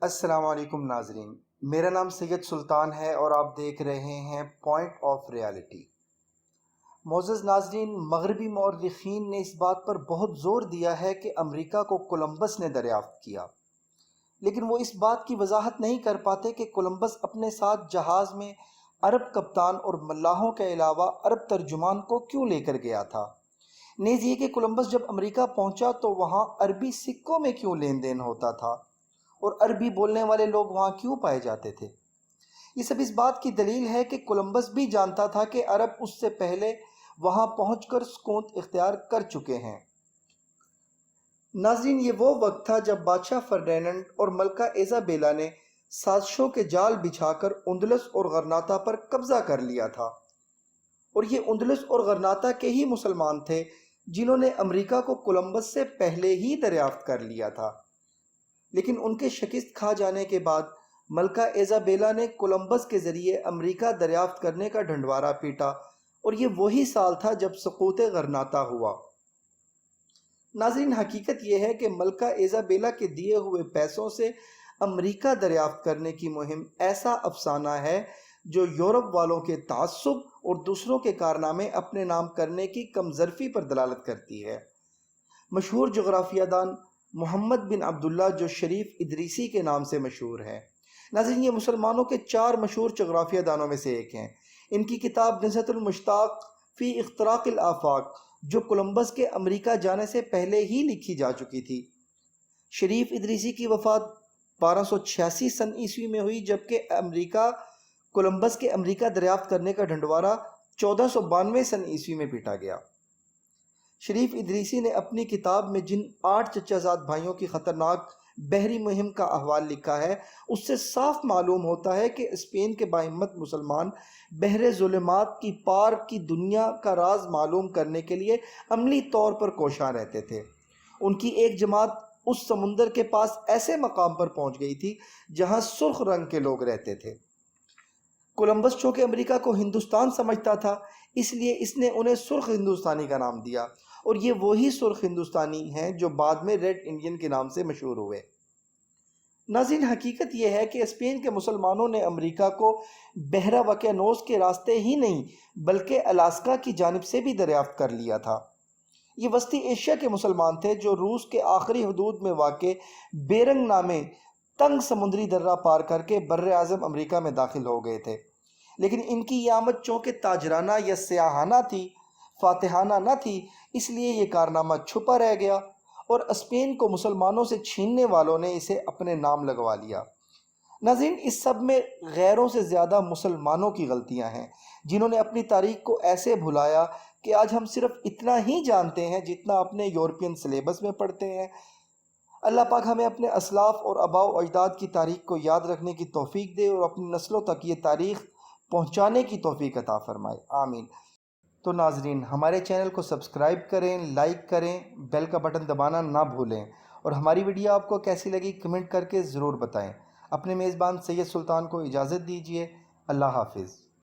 السلام علیکم ناظرین، میرا نام سید سلطان ہے اور آپ دیکھ رہے ہیں پوائنٹ آف ریالٹی۔ معزز ناظرین، مغربی مورخین نے اس بات پر بہت زور دیا ہے کہ امریکہ کو کولمبس نے دریافت کیا، لیکن وہ اس بات کی وضاحت نہیں کر پاتے کہ کولمبس اپنے ساتھ جہاز میں عرب کپتان اور ملاحوں کے علاوہ عرب ترجمان کو کیوں لے کر گیا تھا۔ نیز یہ کہ کولمبس جب امریکہ پہنچا تو وہاں عربی سکوں میں کیوں لین دین ہوتا تھا اور عربی بولنے والے لوگ وہاں کیوں پائے جاتے تھے۔ یہ سب اس بات کی دلیل ہے کہ کولمبس بھی جانتا تھا کہ عرب اس سے پہلے وہاں پہنچ کر سکونت اختیار کر چکے ہیں۔ ناظرین، یہ وہ وقت تھا جب بادشاہ فرڈیننڈ اور ملکہ ایزابیلا نے سازشوں کے جال بچھا کر اندلس اور غرناطہ پر قبضہ کر لیا تھا، اور یہ اندلس اور غرناطہ کے ہی مسلمان تھے جنہوں نے امریکہ کو کولمبس سے پہلے ہی دریافت کر لیا تھا۔ لیکن ان کے شکست کھا جانے کے بعد ملکہ ایزابیلا نے کولمبس کے ذریعے امریکہ دریافت کرنے کا ڈھنڈورا پیٹا، اور یہ وہی سال تھا جب سقوط غرناطہ ہوا۔ ناظرین، حقیقت یہ ہے کہ ملکہ ایزابیلا کے دیے ہوئے پیسوں سے امریکہ دریافت کرنے کی مہم ایسا افسانہ ہے جو یورپ والوں کے تعصب اور دوسروں کے کارنامے اپنے نام کرنے کی کمظرفی پر دلالت کرتی ہے۔ مشہور جغرافیہ دان محمد بن عبداللہ جو شریف ادریسی کے نام سے مشہور ہے، ناظرین یہ مسلمانوں کے 4 مشہور جغرافیہ دانوں میں سے ایک ہیں۔ ان کی کتاب نزہۃ المشتاق فی اختراق الآفاق جو کولمبس کے امریکہ جانے سے پہلے ہی لکھی جا چکی تھی۔ شریف ادریسی کی وفات 1286 سن عیسوی میں ہوئی، جبکہ کولمبس کے امریکہ دریافت کرنے کا ڈھنڈورا 1492 سن عیسوی میں پیٹا گیا۔ شریف ادریسی نے اپنی کتاب میں جن 8 چچا زاد بھائیوں کی خطرناک بحری مہم کا احوال لکھا ہے، اس سے صاف معلوم ہوتا ہے کہ اسپین کے باہمت مسلمان بحر ظلمات کی پار کی دنیا کا راز معلوم کرنے کے لیے عملی طور پر کوشاں رہتے تھے۔ ان کی ایک جماعت اس سمندر کے پاس ایسے مقام پر پہنچ گئی تھی جہاں سرخ رنگ کے لوگ رہتے تھے۔ کولمبس چونکہ امریکہ کو ہندوستان سمجھتا تھا، اس لیے اس نے انہیں سرخ ہندوستانی کا نام دیا، اور یہ وہی سرخ ہندوستانی ہیں جو بعد میں ریڈ انڈین کے نام سے مشہور ہوئے۔ ناظرین، حقیقت یہ ہے کہ اسپین کے مسلمانوں نے امریکہ کو بحیرہ وکینوس کے راستے ہی نہیں بلکہ الاسکا کی جانب سے بھی دریافت کر لیا تھا۔ یہ وسطی ایشیا کے مسلمان تھے جو روس کے آخری حدود میں واقع بیرنگ نامے تنگ سمندری درہ پار کر کے بر اعظم امریکہ میں داخل ہو گئے تھے، لیکن ان کی یہ آمد چونکہ تاجرانہ یا سیاحانہ تھی، فاتحانہ نہ تھی، اس لیے یہ کارنامہ چھپا رہ گیا، اور اسپین کو مسلمانوں سے چھیننے والوں نے اسے اپنے نام لگوا لیا۔ ناظرین، اس سب میں غیروں سے زیادہ مسلمانوں کی غلطیاں ہیں جنہوں نے اپنی تاریخ کو ایسے بھلایا کہ آج ہم صرف اتنا ہی جانتے ہیں جتنا اپنے یورپین سلیبس میں پڑھتے ہیں۔ اللہ پاک ہمیں اپنے اسلاف اور آباء و اجداد کی تاریخ کو یاد رکھنے کی توفیق دے اور اپنی نسلوں تک یہ تاریخ پہنچانے کی توفیق عطا فرمائے، آمین۔ تو ناظرین، ہمارے چینل کو سبسکرائب کریں، لائک کریں، بیل کا بٹن دبانا نہ بھولیں، اور ہماری ویڈیو آپ کو کیسی لگی کمنٹ کر کے ضرور بتائیں۔ اپنے میزبان سید سلطان کو اجازت دیجیے۔ اللہ حافظ۔